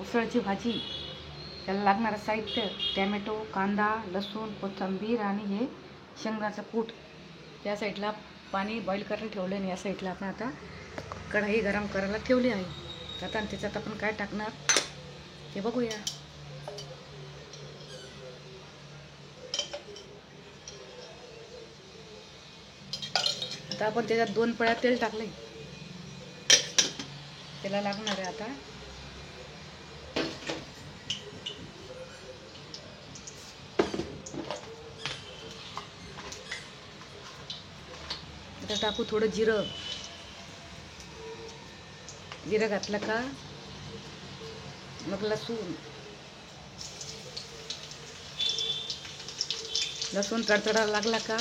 उसळची भाजी, त्याला लागणारं साहित्य टॅमॅटो, कांदा, लसूण, कोथिंबीर आणि हे शेंगदाण्याचं कूट. त्या साईडला पाणी बॉईल करायला ठेवलं आणि या साईडला आपण आता कढई गरम करायला ठेवली आहे. आता त्याच्यात आपण काय टाकणार ते बघूया. आता आपण त्याच्यात 2 पळ्या तेल टाकले. त्याला लागणार आहे आता टाकू थोडं जिरं. जिरं घातलं का मग लसूण तडतडायला लागला का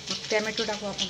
मग टॅमॅटो टाकू आपण.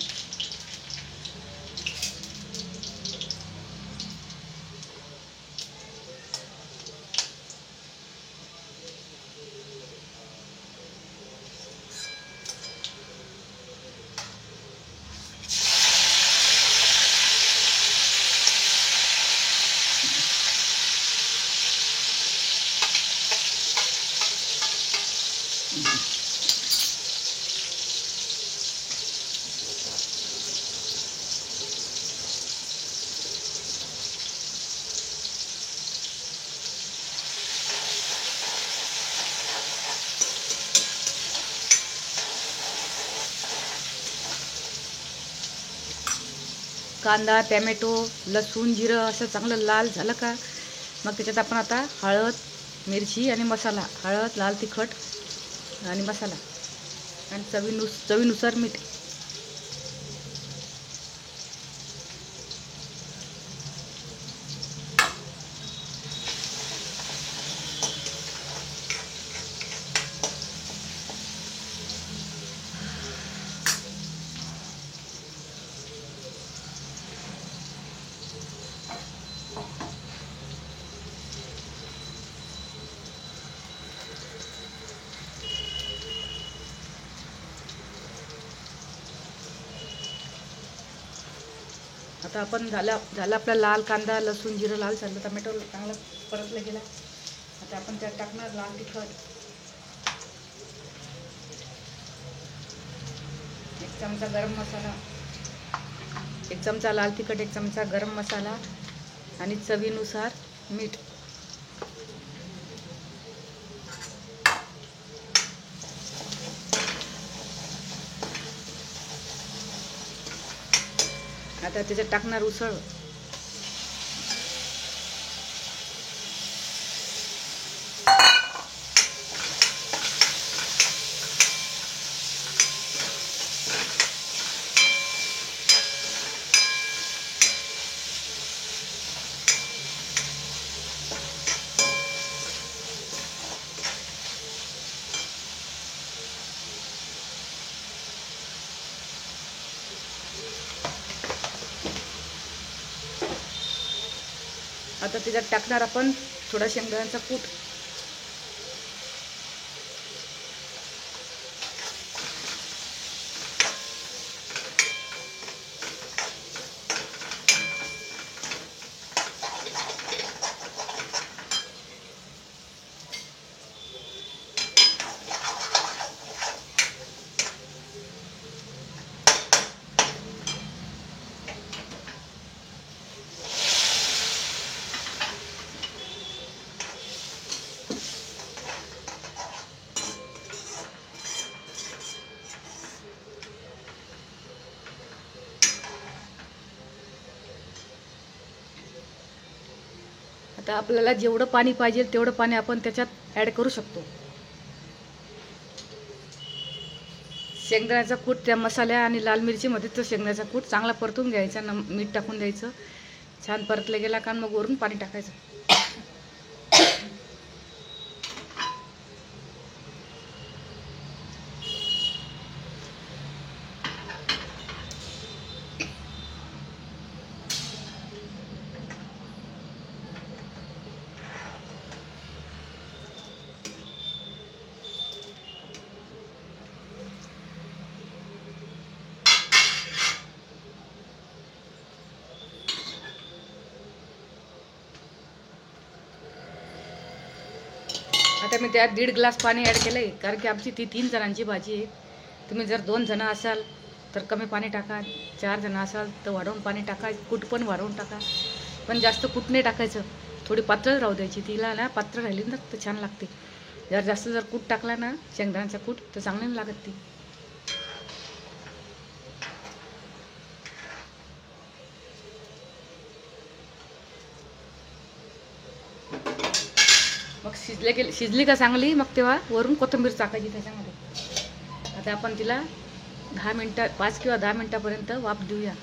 कांदा, टॅमॅटो, लसूण, जिरं असं चांगलं लाल झालं का मग त्याच्यात आपण आता हळद, मिरची आणि मसाला. हळद, लाल तिखट आणि मसाला आणि चवीनुसार मीठ. आता आपण झाला आपला लाल कांदा, लसूण, जिरं लाल झालं, टमॅटो चांगला परतला गेला. आता आपण त्यात टाकणार लाल तिखट, 1 चमचा गरम मसाला, 1 चमचा लाल तिखट, 1 चमचा गरम मसाला आणि चवीनुसार मीठ. आता त्याच्यात टाकणार उसळ. आता त्याच्यात टाकणार आपण थोडा शेंगदाण्याचा कूट. आता आपल्याला जेवढं पाणी पाहिजे तेवढं पाणी आपण त्याच्यात ॲड करू शकतो. शेंगदाण्याचा कूट त्या मसाल्या आणि लाल मिरचीमध्ये तो शेंगदाण्याचा कूट चांगला परतून घ्यायचा. मीठ टाकून द्यायचं. छान परतलं गेला का मग वरून पाणी टाकायचं. आता मी त्यात 1.5 ग्लास पाणी ॲड केलं आहे, कारण की आमची ती 3 जणांची भाजी आहे. तुम्ही जर 2 जणं असाल तर कमी पाणी टाका, 4 जणं असाल तर वाढवून पाणी टाका, कूट पण वाढवून टाका. पण जास्त कूट नाही टाकायचं, थोडी पातळ राहू द्यायची. तिला ना पातळ राहिली ना तर छान लागते. जर कूट टाकला ना शेंगदाण्याचा कूट तर चांगली नाही लागत ती. मग शिजली का चांगली, मग तेव्हा वरून कोथिंबीर टाकायची त्याच्यामध्ये. आता आपण तिला 10 मिनटं 5 किंवा 10 मिनटापर्यंत वाफ देऊया.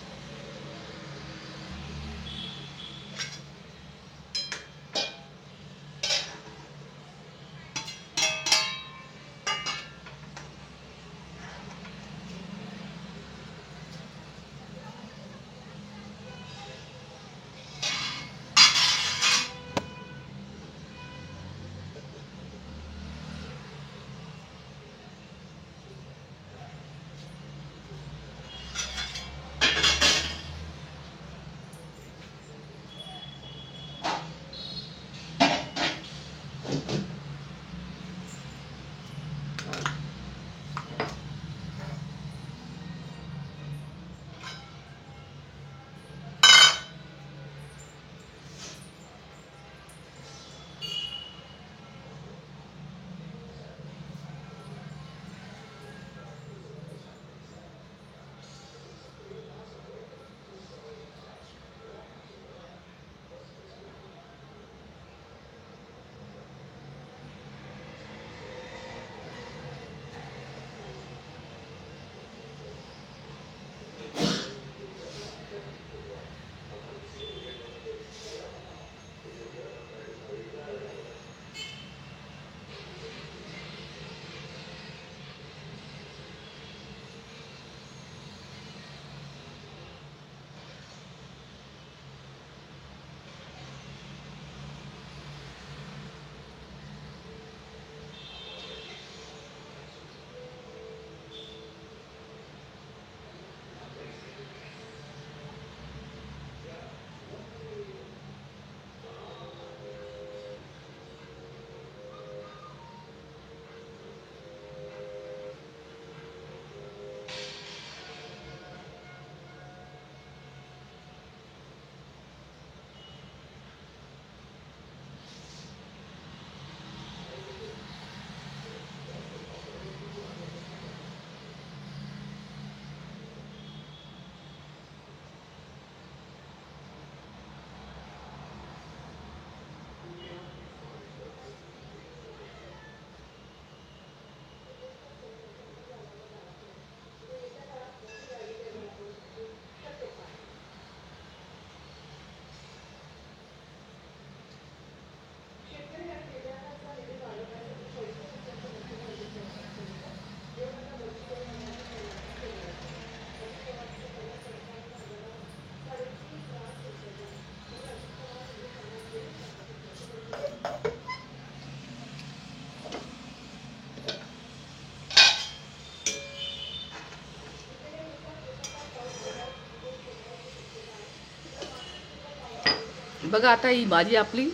बघा आता ही भाजी आपली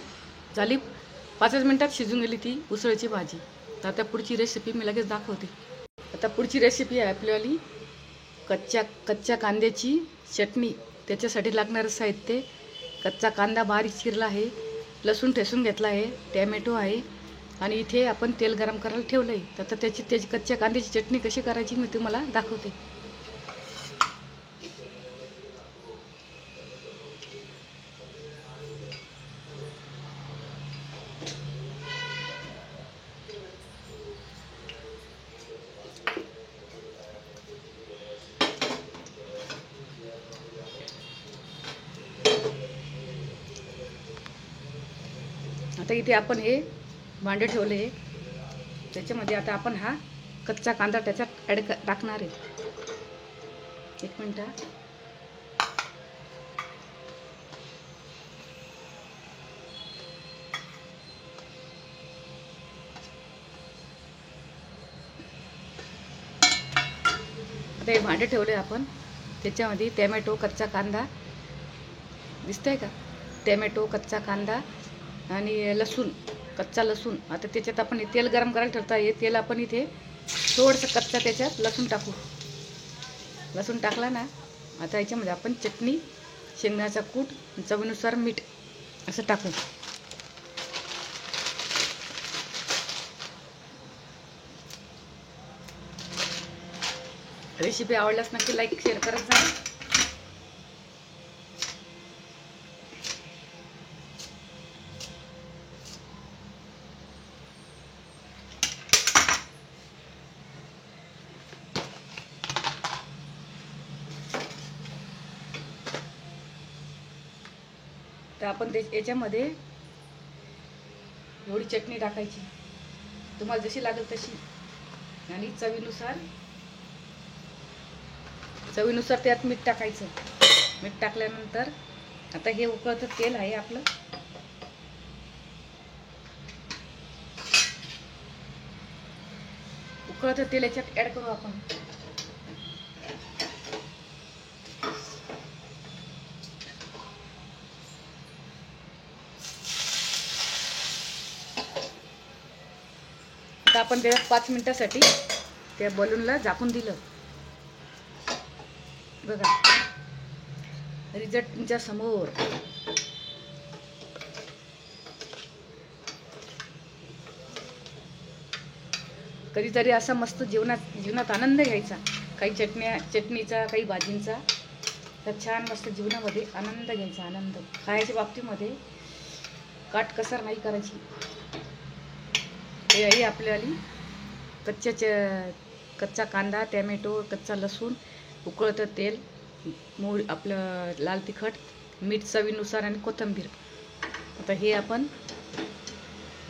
झाली, 5च मिनटात शिजून गेली ती उसळची भाजी. तर आता पुढची रेसिपी मी लगेच दाखवते. आता पुढची रेसिपी आहे आपल्यावाली कच्च्या कांद्याची चटणी. त्याच्यासाठी लागणारं साहित्य: कच्चा कांदा बारीक चिरला आहे, लसूण ठेसून घेतला आहे, टॅमॅटो आहे, आणि इथे आपण तेल गरम करायला ठेवलं आहे. तर त्याची कच्च्या कांद्याची चटणी कशी करायची मी तुम्हाला दाखवते. आता इथे आपण हे भांडे ठेवले आहे, त्याच्यामध्ये आता आपण हा कच्चा कांदा त्याच्यात टाकणार आहे. 1 मिनिट. आता हे भांडे ठेवले आपण, त्याच्यामध्ये टॅमॅटो, कच्चा कांदा दिसतंय का, टॅमॅटो, कच्चा कांदा आणि लसूण कच्चा लसूण. आता त्याच्यात आपण हे तेल गरम करायला ठेवता. हे तेल आपण इथे थोडंसं कच्चा त्याच्यात लसूण टाकू. लसूण टाकला ना, आता याच्यामध्ये आपण चटणी, शेंगदाण्याचा कूट, चवीनुसार मीठ असं टाकू. रेसिपी आवडल्यास नक्की लाईक शेअर करत जा. तर आपण याच्यामध्ये एवढी चटणी टाकायची, तुम्हाला जशी लागेल तशी, आणि चवीनुसार त्यात मीठ टाकायचं. मीठ टाकल्यानंतर आता हे उकळतं तेल आहे आपलं, उकळतं तेल याच्यात ॲड करू आपण. आता आपण त्याच्यात 5 मिनिटासाठी त्या बलूनला झाकून दिलं. बघा रिझल्ट तुमच्या समोर. कधीतरी असा मस्त जीवनात आनंद घ्यायचा. काही चटणीचा, काही भाजींचा, तर छान मस्त जीवनामध्ये आनंद घ्यायचा. आनंद खायच्या बाबतीमध्ये काटकसर नाही करायची. हे आहे आपल्याली कच्चा कांदा, टॅमॅटो, कच्चा लसूण, उकळतं तेल, आपलं लाल तिखट, मीठ चवीनुसार आणि कोथिंबीर. आता हे आपण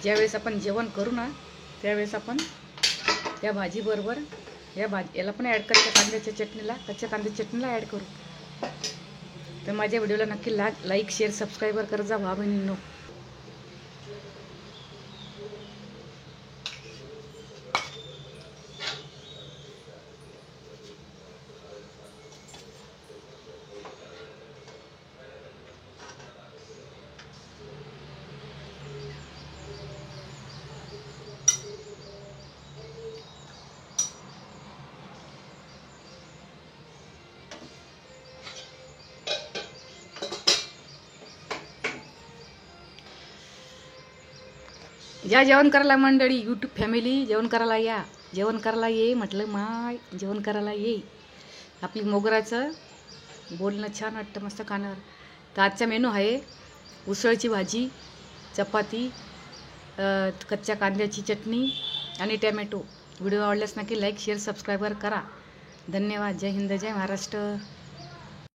ज्यावेळेस आपण जेवण करू ना, त्यावेळेस आपण या भाजीबरोबर याला पण ॲड कच्च्या कांद्याच्या चटणीला ॲड करू. तर माझ्या व्हिडिओला नक्की लाईक शेअर सबस्क्राईबर करत जा भावा बहिणींनो. या जेवण करायला मंडळी, यूट्यूब फॅमिली जेवण करायला या. जेवण करायला ये म्हटलं, माय जेवण करायला ये. आपली मोगराचं बोलणं छान वाटतं मस्त कानावर. तर आजचा मेनू आहे उसळची भाजी, चपाती, कच्च्या कांद्याची चटणी आणि टॅमॅटो. व्हिडिओ आवडल्यास नक्की लाईक शेअर सबस्क्राईबर करा. धन्यवाद. जय हिंद, जय महाराष्ट्र.